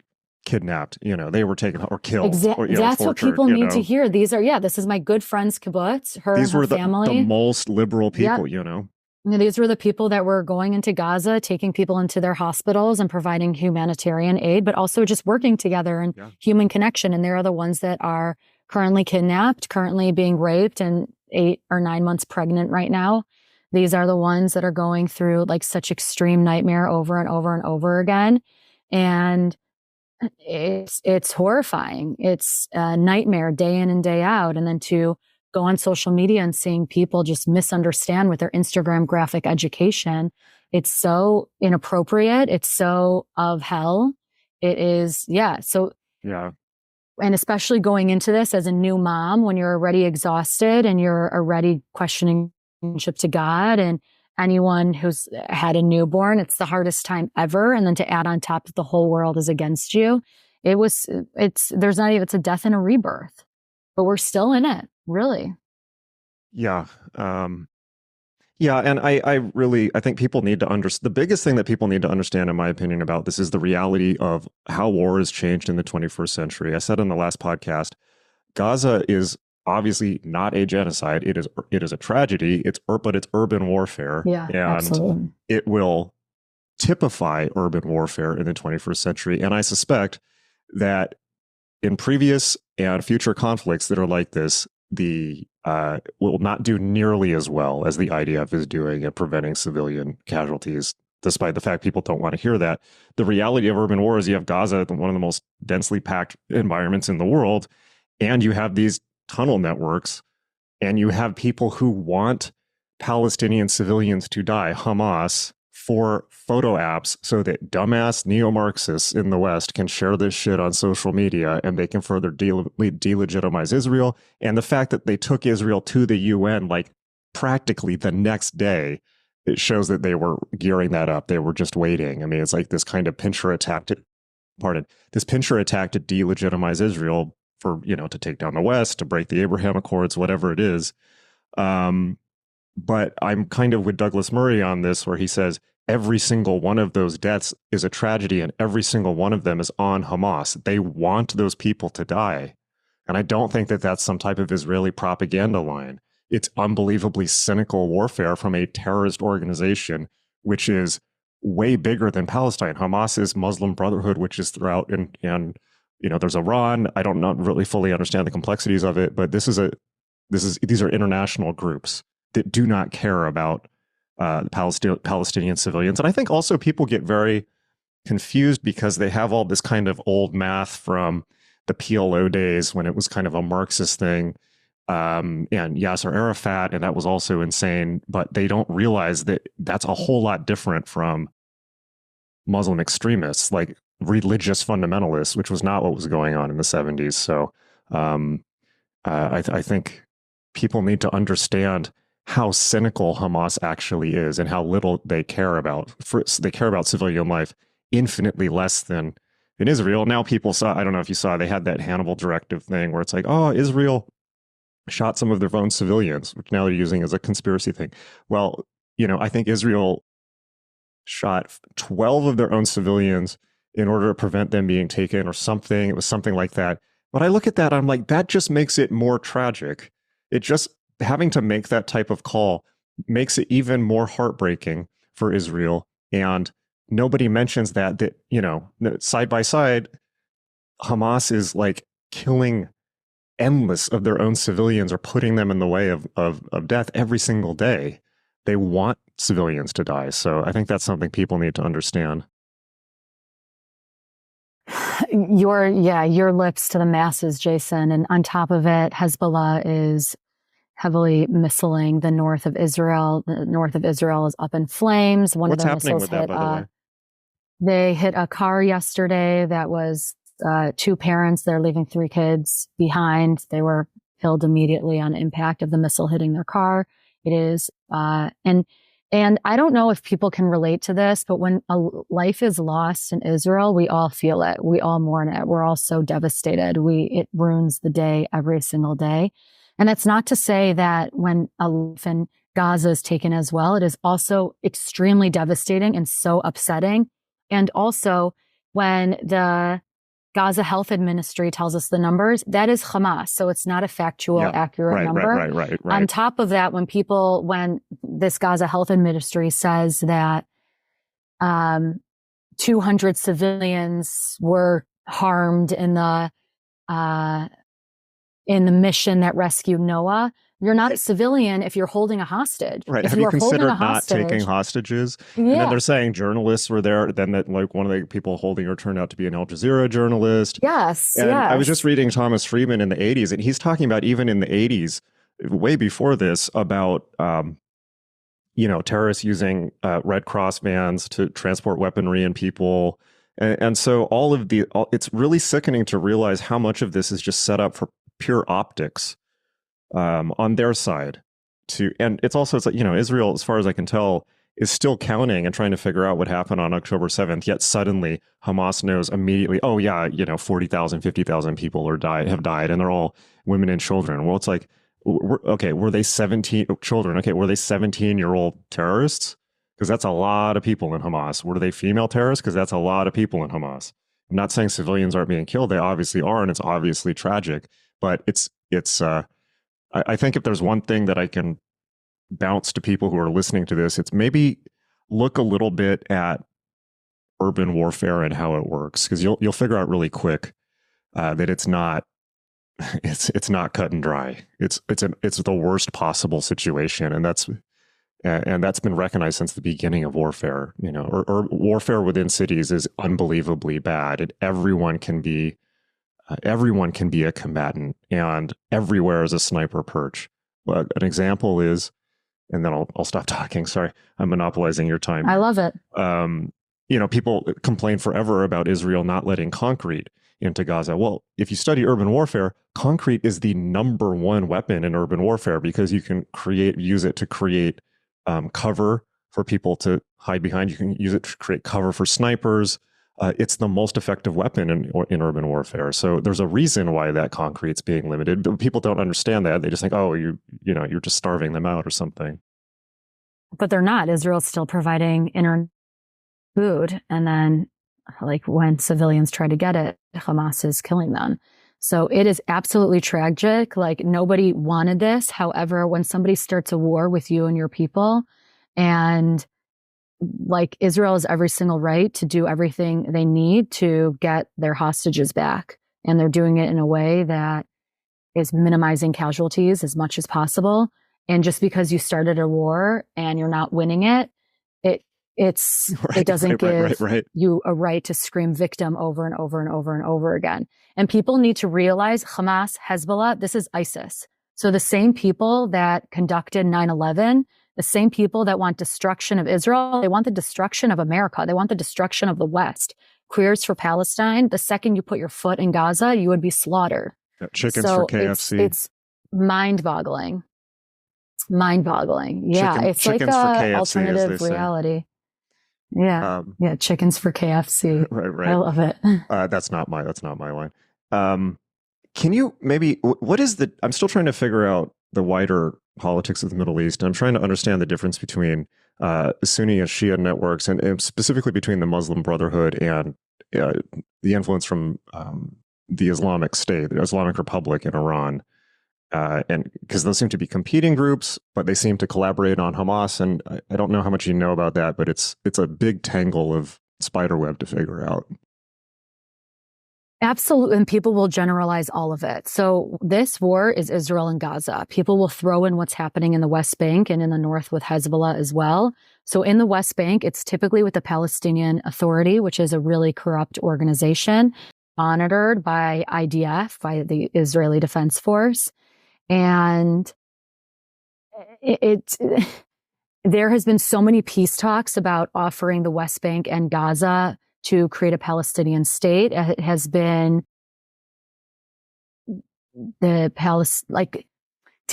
kidnapped, they were taken or killed. Or, that's tortured, what people need to hear. These are, this is my good friend's kibbutz, These were family. The most liberal people, These were the people that were going into Gaza, taking people into their hospitals and providing humanitarian aid, but also just working together and human connection. And they're the ones that are currently kidnapped, currently being raped, and 8 or 9 months pregnant right now. These are the ones that are going through, like, such extreme nightmare over and over and over again. And it's horrifying. It's a nightmare day in and day out. And then to go on social media and seeing people just misunderstand with their Instagram graphic education. It's so inappropriate. It's so of hell. It is. Yeah. So, and especially going into this as a new mom, when you're already exhausted and you're already questioning relationship to God and anyone who's had a newborn, it's the hardest time ever. And then to add on top that the whole world is against you. It's a death and a rebirth, but we're still in it. Really? Yeah. And I think people need to understand, the biggest thing that people need to understand, in my opinion, about this is the reality of how war has changed in the 21st century. I said in the last podcast, Gaza is obviously not a genocide. It is a tragedy. But it's urban warfare. Yeah, and absolutely. It will typify urban warfare in the 21st century. And I suspect that in previous and future conflicts that are like this, will not do nearly as well as the IDF is doing at preventing civilian casualties, despite the fact people don't want to hear that. The reality of urban war is you have Gaza, one of the most densely packed environments in the world, and you have these tunnel networks, and you have people who want Palestinian civilians to die, Hamas, for photo apps so that dumbass neo-Marxists in the West can share this shit on social media, and they can further delegitimize Israel. And the fact that they took Israel to the UN like practically the next day, it shows that they were gearing that up. They were just waiting. I mean, it's like this kind of pincher attack to delegitimize Israel for, to take down the West, to break the Abraham Accords, whatever it is. But I'm kind of with Douglas Murray on this, where he says every single one of those deaths is a tragedy, and every single one of them is on Hamas. They want those people to die. And I don't think that that's some type of Israeli propaganda line. It's unbelievably cynical warfare from a terrorist organization, which is way bigger than Palestine. Hamas is Muslim Brotherhood, which is throughout, and there's Iran. I don't not really fully understand the complexities of it, but these are international groups that do not care about Palestinian civilians. And I think also people get very confused because they have all this kind of old math from the PLO days when it was kind of a Marxist thing, and Yasser Arafat, and that was also insane. But they don't realize that that's a whole lot different from Muslim extremists, like religious fundamentalists, which was not what was going on in the 70s. So I think people need to understand how cynical Hamas actually is and how little they care about. They care about civilian life infinitely less than in Israel. Now people saw, I don't know if you saw, they had that Hannibal directive thing where it's like, oh, Israel shot some of their own civilians, which now they're using as a conspiracy thing. Well, I think Israel shot 12 of their own civilians in order to prevent them being taken or something. It was something like that. But I look at that, I'm like, that just makes it more tragic. It just, having to make that type of call makes it even more heartbreaking for Israel. And nobody mentions that side by side, Hamas is like killing endless of their own civilians or putting them in the way of death every single day. They want civilians to die. So I think that's something people need to understand. Your lips to the masses, Jason. And on top of it, Hezbollah is heavily missiling the north of Israel. The north of Israel is up in flames. What's happening with that, by the way? They hit a car yesterday that was two parents. They're leaving 3 kids behind. They were killed immediately on impact of the missile hitting their car. It is, and I don't know if people can relate to this, but when a life is lost in Israel, we all feel it. We all mourn it. We're all so devastated. It ruins the day every single day. And that's not to say that when a life in Gaza is taken as well, it is also extremely devastating and so upsetting. And also when the Gaza Health Ministry tells us the numbers, that is Hamas. So it's not a factual, accurate number. Right. On top of that, when this Gaza Health Ministry says that 200 civilians were harmed in the mission that rescued Noah, you're not a civilian if you're holding a hostage. Right. If Have you considered not taking hostages? Yeah. And then they're saying journalists were there. Then that like one of the people holding her turned out to be an Al Jazeera journalist. Yes. And I was just reading Thomas Friedman in the 80s, and he's talking about even in the 80s, way before this, about terrorists using Red Cross vans to transport weaponry and people. And so it's really sickening to realize how much of this is just set up for pure optics on their side. And it's like, Israel, as far as I can tell, is still counting and trying to figure out what happened on October 7th. Yet suddenly Hamas knows immediately, 40,000, 50,000 people have died, and they're all women and children. Well, it's like, were they 17 children? Okay, were they 17-year-old terrorists? Because that's a lot of people in Hamas. Were they female terrorists? Because that's a lot of people in Hamas. I'm not saying civilians aren't being killed. They obviously are, and it's obviously tragic. But I think if there's one thing that I can bounce to people who are listening to this, it's maybe look a little bit at urban warfare and how it works, because you'll figure out really quick that it's not cut and dry. It's the worst possible situation, and that's been recognized since the beginning of warfare. Or warfare within cities is unbelievably bad, and everyone can be a combatant, and everywhere is a sniper perch. Well, an example is, and then I'll stop talking. Sorry, I'm monopolizing your time. I love it. People complain forever about Israel not letting concrete into Gaza. Well, if you study urban warfare, concrete is the number one weapon in urban warfare, because you can use it to create cover for people to hide behind. You can use it to create cover for snipers. It's the most effective weapon in urban warfare. So there's a reason why that concrete's being limited. But people don't understand that. They just think, you're just starving them out or something. But they're not. Israel's still providing food. And then, like, when civilians try to get it, Hamas is killing them. So it is absolutely tragic. Like, nobody wanted this. However, when somebody starts a war with you and your people, and like, Israel has every single right to do everything they need to get their hostages back. And they're doing it in a way that is minimizing casualties as much as possible. And just because you started a war and you're not winning it, it doesn't give you a right to scream victim over and over and over and over again. And people need to realize Hamas, Hezbollah, this is ISIS. So the same people that conducted 9/11, the same people that want destruction of Israel, they want the destruction of America. They want the destruction of the West. Queers for Palestine, the second you put your foot in Gaza, you would be slaughtered. Chickens for KFC. It's mind-boggling. Mind-boggling. Yeah, it's like a alternative reality. Yeah. Yeah. Chickens for KFC. Right. I love it. That's not my line. Can you maybe, I'm still trying to figure out the wider politics of the Middle East. I'm trying to understand the difference between Sunni and Shia networks and specifically between the Muslim Brotherhood and the influence from the Islamic State, the Islamic Republic in Iran. And because those seem to be competing groups, but they seem to collaborate on Hamas. And I don't know how much you know about that, but it's a big tangle of spiderweb to figure out. Absolutely. And people will generalize all of it. So this war is Israel and Gaza. People will throw in what's happening in the West Bank and in the north with Hezbollah as well. So in the West Bank, it's typically with the Palestinian Authority, which is a really corrupt organization monitored by IDF, by the Israeli Defense Force. And there has been so many peace talks about offering the West Bank and Gaza to create a Palestinian state. It has been to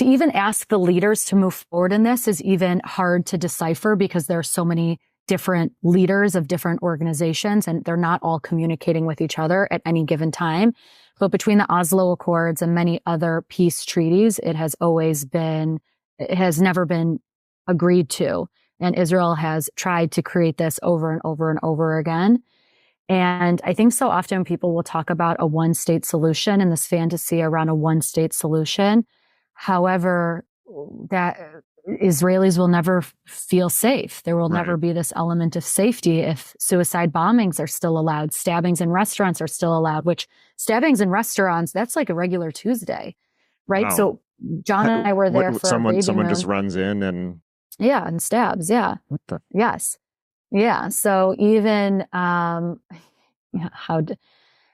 even ask the leaders to move forward in this is even hard to decipher because there are so many different leaders of different organizations and they're not all communicating with each other at any given time. But between the Oslo Accords and many other peace treaties, it has never been agreed to. And Israel has tried to create this over and over and over again. And I think so often people will talk about a one-state solution and this fantasy around a one-state solution. However, that Israelis will never feel safe. There will never be this element of safety if suicide bombings are still allowed, stabbings in restaurants are still allowed, which stabbings in restaurants, that's like a regular Tuesday, right? Wow. So John and I were there for someone just runs in and stabs. Yeah. What the? Yes. Yeah. So even, I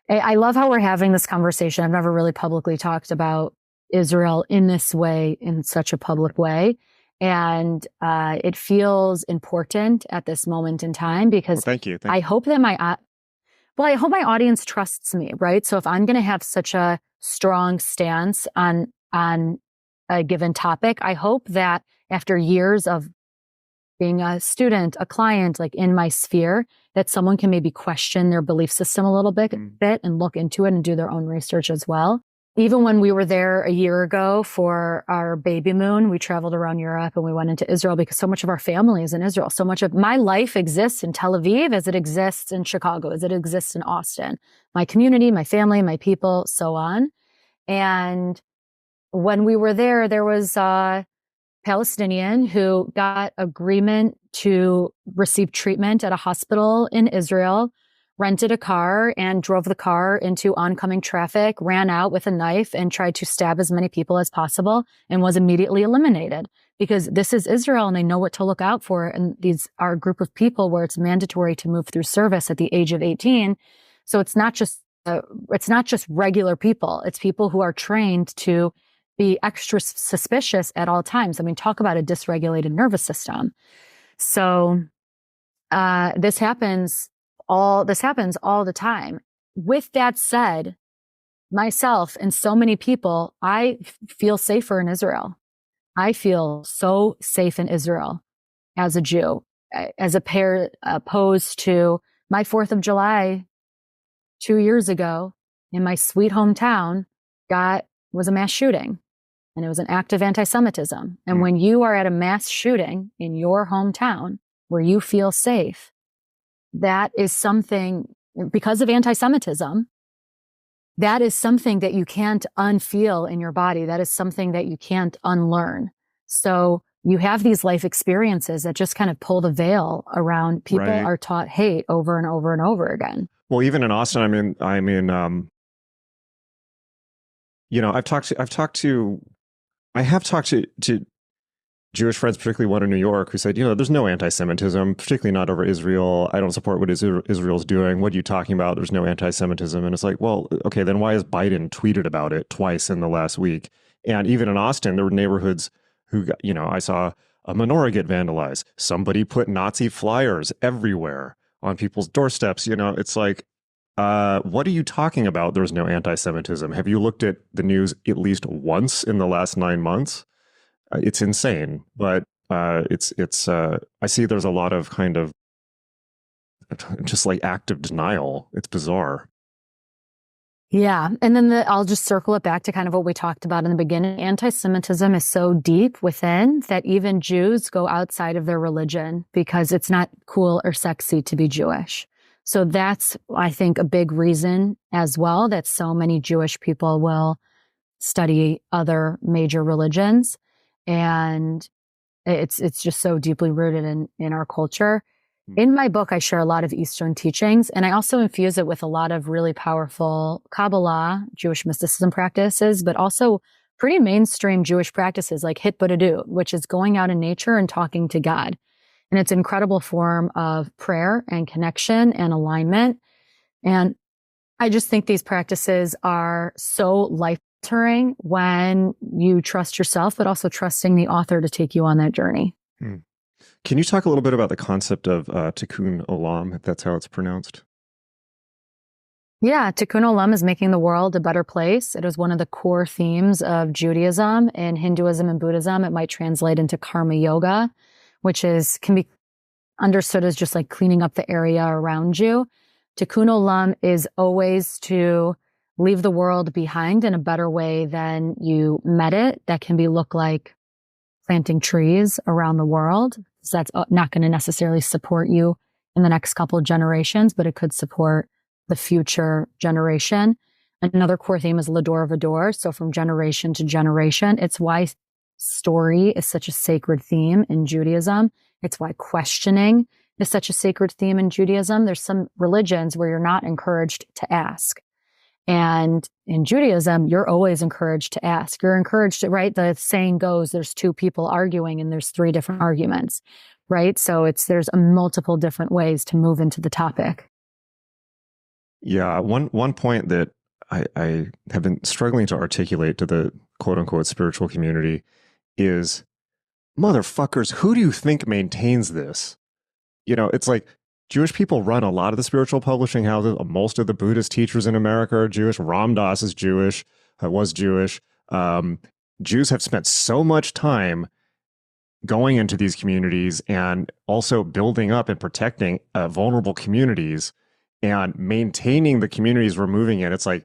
love how we're having this conversation. I've never really publicly talked about Israel in this way, in such a public way. And it feels important at this moment in time because thank you. I hope that I hope my audience trusts me, right? So if I'm going to have such a strong stance on a given topic, I hope that after years of being a student, a client, like in my sphere, that someone can maybe question their belief system a little bit and look into it and do their own research as well. Even when we were there a year ago for our baby moon, we traveled around Europe and we went into Israel because so much of our family is in Israel. So much of my life exists in Tel Aviv as it exists in Chicago, as it exists in Austin. My community, my family, my people, so on. And when we were there, there was a Palestinian who got agreement to receive treatment at a hospital in Israel, rented a car and drove the car into oncoming traffic, ran out with a knife and tried to stab as many people as possible and was immediately eliminated because this is Israel and they know what to look out for. And these are a group of people where it's mandatory to move through service at the age of 18. So it's not just regular people. It's people who are trained to be extra suspicious at all times. I mean, talk about a dysregulated nervous system. So this happens all the time. With that said, myself and so many people, I feel safer in Israel. I feel so safe in Israel as a Jew, as opposed to my 4th of July 2 years ago in my sweet hometown was a mass shooting. And it was an act of anti-Semitism. And when you are at a mass shooting in your hometown where you feel safe, that is something, because of anti-Semitism, that is something that you can't unfeel in your body. That is something that you can't unlearn. So you have these life experiences that just kind of pull the veil around. People are taught hate over and over and over again. Well, even in Austin, I mean, you know, I have talked to Jewish friends, particularly one in New York, who said, there's no anti-Semitism, particularly not over Israel. I don't support what Israel's doing. What are you talking about? There's no anti-Semitism. And it's like, well, okay, then why has Biden tweeted about it twice in the last week? And even in Austin, there were neighborhoods who got, I saw a menorah get vandalized. Somebody put Nazi flyers everywhere on people's doorsteps. It's like, what are you talking about? There's no anti-Semitism. Have you looked at the news at least once in the last 9 months? It's insane, but it's I see there's a lot of kind of just like active denial. It's bizarre. Yeah. And then I'll just circle it back to kind of what we talked about in the beginning. Anti-Semitism is so deep within that even Jews go outside of their religion because it's not cool or sexy to be Jewish. So that's, I think, a big reason as well that so many Jewish people will study other major religions. And it's just so deeply rooted in our culture. In my book, I share a lot of Eastern teachings, and I also infuse it with a lot of really powerful Kabbalah, Jewish mysticism practices, but also pretty mainstream Jewish practices like Hitbodedut, which is going out in nature and talking to God. And it's an incredible form of prayer and connection and alignment. And I just think these practices are so life-altering when you trust yourself, but also trusting the author to take you on that journey. Can you talk a little bit about the concept of Tikkun Olam, if that's how it's pronounced? Yeah, Tikkun Olam is making the world a better place. It is one of the core themes of Judaism. In Hinduism and Buddhism, it might translate into karma yoga, which can be understood as just like cleaning up the area around you. Tikkun Olam is always to leave the world behind in a better way than you met it. That can look like planting trees around the world. So that's not going to necessarily support you in the next couple of generations, but it could support the future generation. Another core theme is Lador Vador. So from generation to generation, it's why story is such a sacred theme in Judaism. It's why questioning is such a sacred theme in Judaism. There's some religions where you're not encouraged to ask. And in Judaism, you're always encouraged to ask. You're encouraged to, right? The saying goes, there's two people arguing and there's three different arguments, right? So there's multiple different ways to move into the topic. Yeah. One point that I have been struggling to articulate to the quote unquote spiritual community is, motherfuckers, who do you think maintains this? It's like, Jewish people run a lot of the spiritual publishing houses. Most of the Buddhist teachers in America are Jewish. Ram Dass is Jewish, was Jewish. Jews have spent so much time going into these communities and also building up and protecting vulnerable communities and maintaining the communities we're moving in. It's like,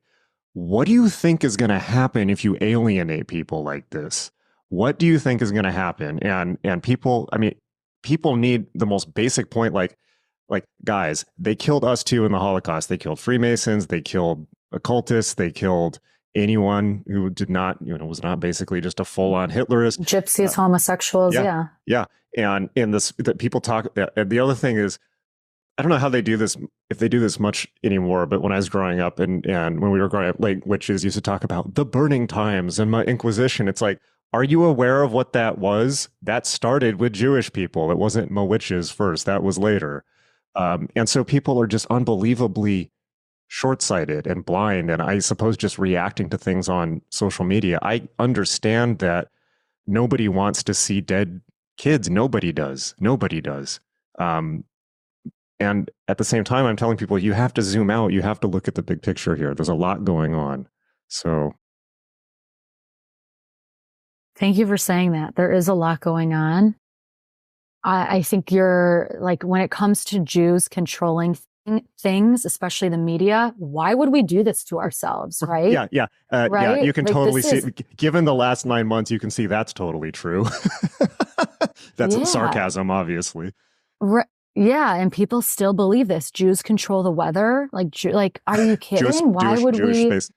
what do you think is going to happen if you alienate people like this? What do you think is going to happen? And people need the most basic point, like, guys, they killed us too in the Holocaust. They killed Freemasons, they killed occultists, they killed anyone who did not, was not basically just a full-on Hitlerist. Gypsies, homosexuals, yeah. Yeah. And in this, that people talk, and the other thing is, I don't know how they do this, if they do this much anymore, but when I was growing up and when we were growing up, like witches used to talk about the burning times and my Inquisition. It's like, are you aware of what that was? That started with Jewish people. It wasn't witches first. That was later. And so people are just unbelievably short-sighted and blind, and I suppose just reacting to things on social media. I understand that nobody wants to see dead kids. Nobody does. And at the same time, I'm telling people, you have to zoom out. You have to look at the big picture here. There's a lot going on. So thank you for saying that. There is a lot going on. I think you're like, when it comes to Jews controlling things, especially the media, why would we do this to ourselves, right? Yeah. Right? Yeah, you can totally see, given the last 9 months, you can see that's totally true. That's sarcasm, obviously. Right. Yeah, and people still believe this. Jews control the weather. Like, are you kidding? Why would we? Space.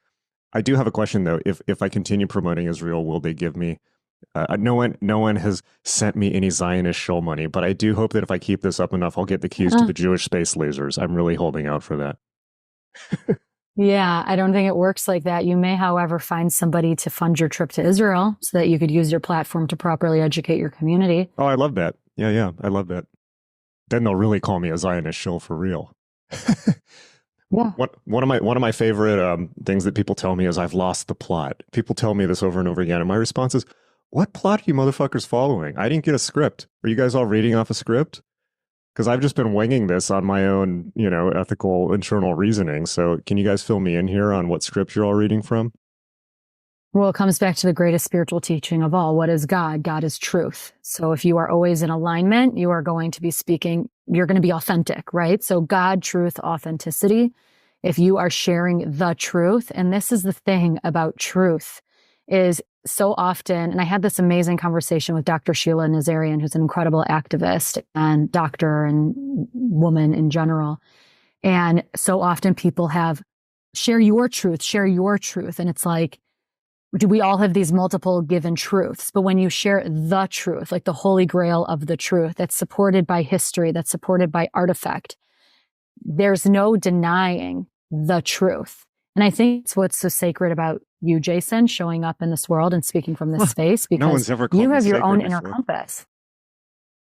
I do have a question though. If I continue promoting Israel, will they give me? No one has sent me any Zionist show money, but I do hope that if I keep this up enough, I'll get the keys to the Jewish space lasers. I'm really holding out for that. Yeah, I don't think it works like that. You may, however, find somebody to fund your trip to Israel so that you could use your platform to properly educate your community. Oh, I love that. Yeah, yeah, I love that. Then they'll really call me a Zionist shill for real. Yeah. One of my favorite things that people tell me is I've lost the plot. People tell me this over and over again, and my response is, "What plot are you motherfuckers following? I didn't get a script. Are you guys all reading off a script? Because I've just been winging this on my own, ethical internal reasoning. So can you guys fill me in here on what script you're all reading from?" Well, it comes back to the greatest spiritual teaching of all. What is God? God is truth. So if you are always in alignment, you are going to be speaking, you're going to be authentic, right? So God, truth, authenticity. If you are sharing the truth, and this is the thing about truth, is so often, and I had this amazing conversation with Dr. Sheila Nazarian, who's an incredible activist and doctor and woman in general. And so often people share your truth, share your truth. And it's like, do we all have these multiple given truths? But when you share the truth, like the holy grail of the truth that's supported by history, that's supported by artifact, there's no denying the truth. And I think it's what's so sacred about you, Jason, showing up in this world and speaking from this space, because No one's ever called you me have your sacred own before. inner compass.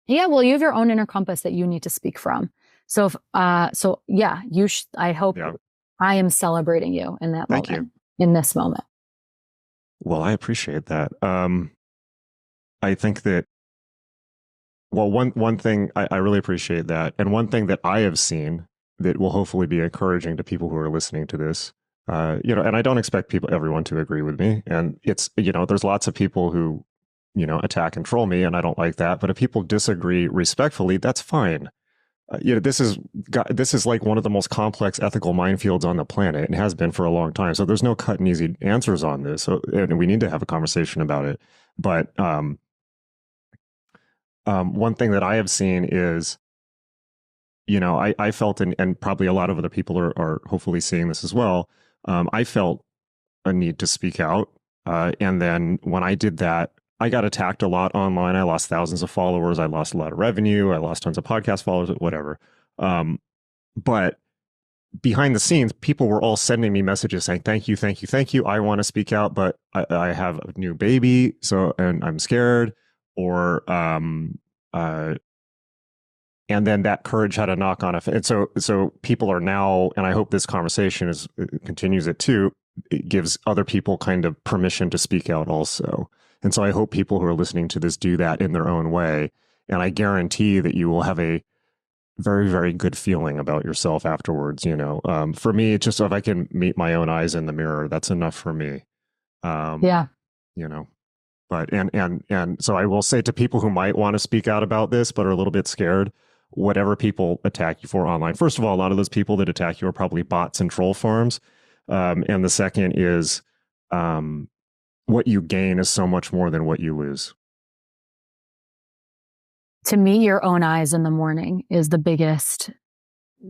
Yeah, well, you have your own inner compass that you need to speak from. So, I hope I am celebrating you in that Thank moment, you. in this moment. Well, I appreciate that. I think that, well, one thing I really appreciate that. And one thing that I have seen that will hopefully be encouraging to people who are listening to this, and I don't expect everyone to agree with me. And it's, there's lots of people who, attack and troll me, and I don't like that. But if people disagree respectfully, that's fine. This is like one of the most complex ethical minefields on the planet, and has been for a long time. So there's no cut and easy answers on this. So, and we need to have a conversation about it. But one thing that I have seen is, I felt, and probably a lot of other people are hopefully seeing this as well. I felt a need to speak out, and then when I did that, I got attacked a lot online. I lost thousands of followers. I lost a lot of revenue. I lost tons of podcast followers, whatever. But behind the scenes, people were all sending me messages saying, "Thank you, thank you, thank you. I want to speak out, but I have a new baby, and I'm scared." Or, and then that courage had a knock on effect. And so people are now, and I hope this conversation continues it too. It gives other people kind of permission to speak out also. And so I hope people who are listening to this do that in their own way. And I guarantee that you will have a very, very good feeling about yourself afterwards. For me, it's just if I can meet my own eyes in the mirror, that's enough for me. Yeah. But, and so I will say to people who might want to speak out about this, but are a little bit scared, whatever people attack you for online. First of all, a lot of those people that attack you are probably bots and troll farms. And the second is, what you gain is so much more than what you lose. To meet your own eyes in the morning is the biggest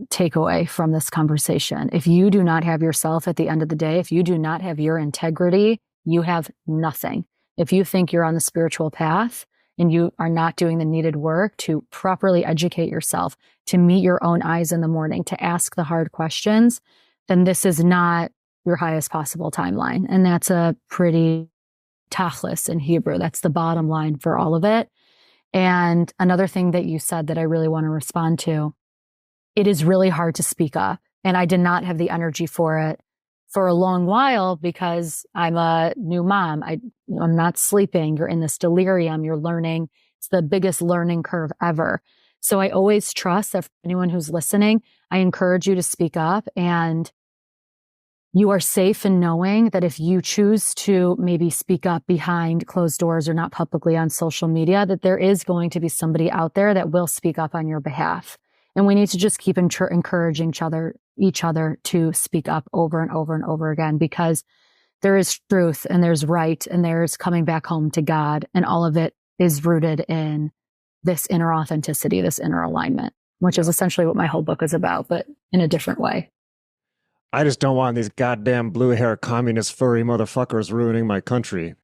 takeaway from this conversation. If you do not have yourself at the end of the day, if you do not have your integrity, you have nothing. If you think you're on the spiritual path and you are not doing the needed work to properly educate yourself, to meet your own eyes in the morning, to ask the hard questions, then this is not your highest possible timeline. And that's a pretty tachlis in Hebrew. That's the bottom line for all of it. And another thing that you said that I really want to respond to, it is really hard to speak up. And I did not have the energy for it for a long while because I'm a new mom. I'm not sleeping. You're in this delirium. You're learning. It's the biggest learning curve ever. So I always trust that for anyone who's listening, I encourage you to speak up, and you are safe in knowing that if you choose to maybe speak up behind closed doors or not publicly on social media, that there is going to be somebody out there that will speak up on your behalf. And we need to just keep encouraging each other to speak up over and over and over again, because there is truth and there's right and there's coming back home to God. And all of it is rooted in this inner authenticity, this inner alignment, which is essentially what my whole book is about, but in a different way. I just don't want these goddamn blue hair communist furry motherfuckers ruining my country.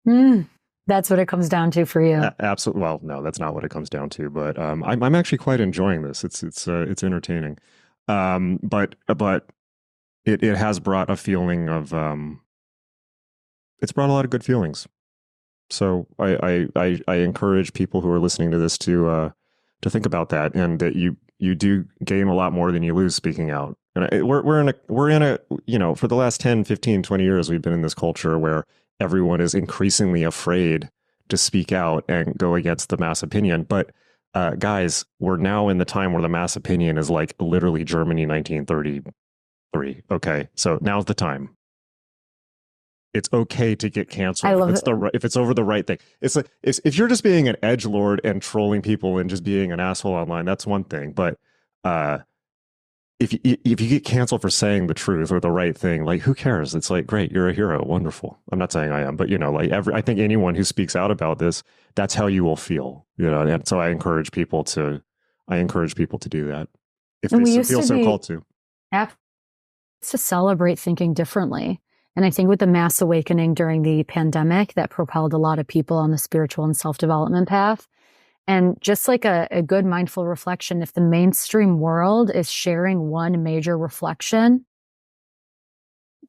That's what it comes down to for you. Absolutely. Well, no, that's not what it comes down to. But I'm actually quite enjoying this. It's entertaining. But it has brought a feeling of it's brought a lot of good feelings. So I encourage people who are listening to this to think about that, and that you do gain a lot more than you lose speaking out. And we're in a, you know, for the last 10, 15, 20 years, we've been in this culture where everyone is increasingly afraid to speak out and go against the mass opinion. But guys, we're now in the time where the mass opinion is like literally Germany 1933. Okay, so now's the time. It's okay to get canceled. I love if it's over the right thing. It's like, if you're just being an edgelord and trolling people and just being an asshole online, that's one thing. But if you get canceled for saying the truth or the right thing, like, who cares? It's like, great, you're a hero, wonderful. I'm not saying I am, but you know, like I think anyone who speaks out about this, that's how you will feel. You know, and so I encourage people to do that if they feel so called to. To celebrate thinking differently. And I think with the mass awakening during the pandemic, that propelled a lot of people on the spiritual and self-development path. And just like a good mindful reflection, if the mainstream world is sharing one major reflection,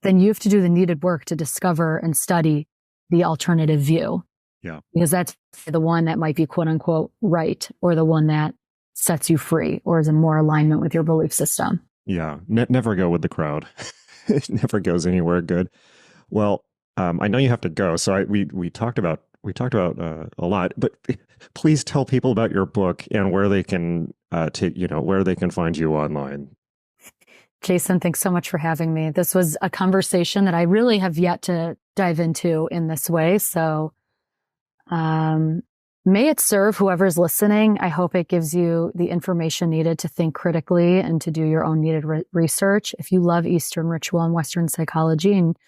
then you have to do the needed work to discover and study the alternative view. Yeah. Because that's the one that might be quote unquote right, or the one that sets you free or is in more alignment with your belief system. Yeah. Never go with the crowd. It never goes anywhere good. Well, I know you have to go, so we talked about a lot, but please tell people about your book and where they can where they can find you online. Jason, thanks so much for having me. This was a conversation that I really have yet to dive into in this way. So, may it serve whoever's listening. I hope it gives you the information needed to think critically and to do your own needed research. If you love Eastern ritual and Western psychology and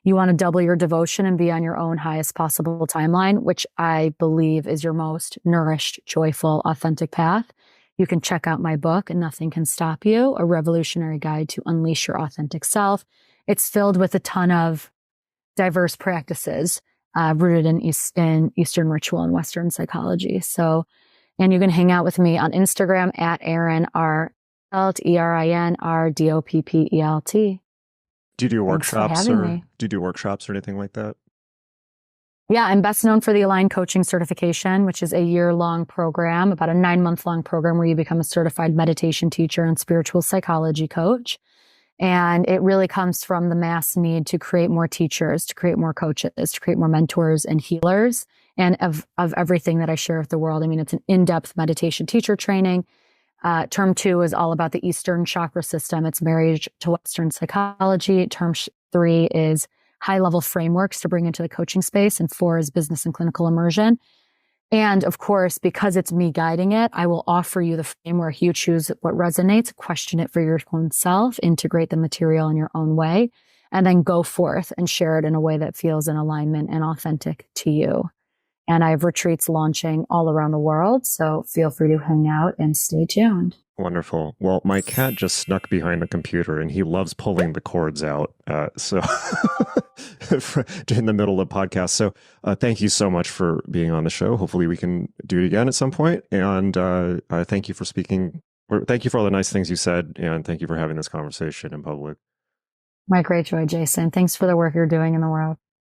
you want to double your devotion and be on your own highest possible timeline, which I believe is your most nourished, joyful, authentic path, you can check out my book, Nothing Can Stop You, A Revolutionary Guide to Unleash Your Authentic Self. It's filled with a ton of diverse practices rooted in Eastern ritual and Western psychology. So, and you can hang out with me on Instagram at Erin R. Doppelt, ErinRDoppelt. Do you do workshops or anything like that? Yeah, I'm best known for the Aligned Coaching Certification, which is a year-long program, about a 9-month-long program where you become a certified meditation teacher and spiritual psychology coach. And it really comes from the mass need to create more teachers, to create more coaches, to create more mentors and healers, and of everything that I share with the world. I mean, it's an in-depth meditation teacher training. Term 2 is all about the Eastern chakra system. It's marriage to Western psychology. Term 3 is high-level frameworks to bring into the coaching space. And 4 is business and clinical immersion. And of course, because it's me guiding it, I will offer you the framework. You choose what resonates, question it for your own self, integrate the material in your own way, and then go forth and share it in a way that feels in alignment and authentic to you. And I have retreats launching all around the world, so feel free to hang out and stay tuned. Wonderful. Well, my cat just snuck behind the computer and he loves pulling the cords out. So in the middle of the podcast. So thank you so much for being on the show. Hopefully we can do it again at some point. And thank you for speaking. Or thank you for all the nice things you said. And thank you for having this conversation in public. My great joy, Jason. Thanks for the work you're doing in the world.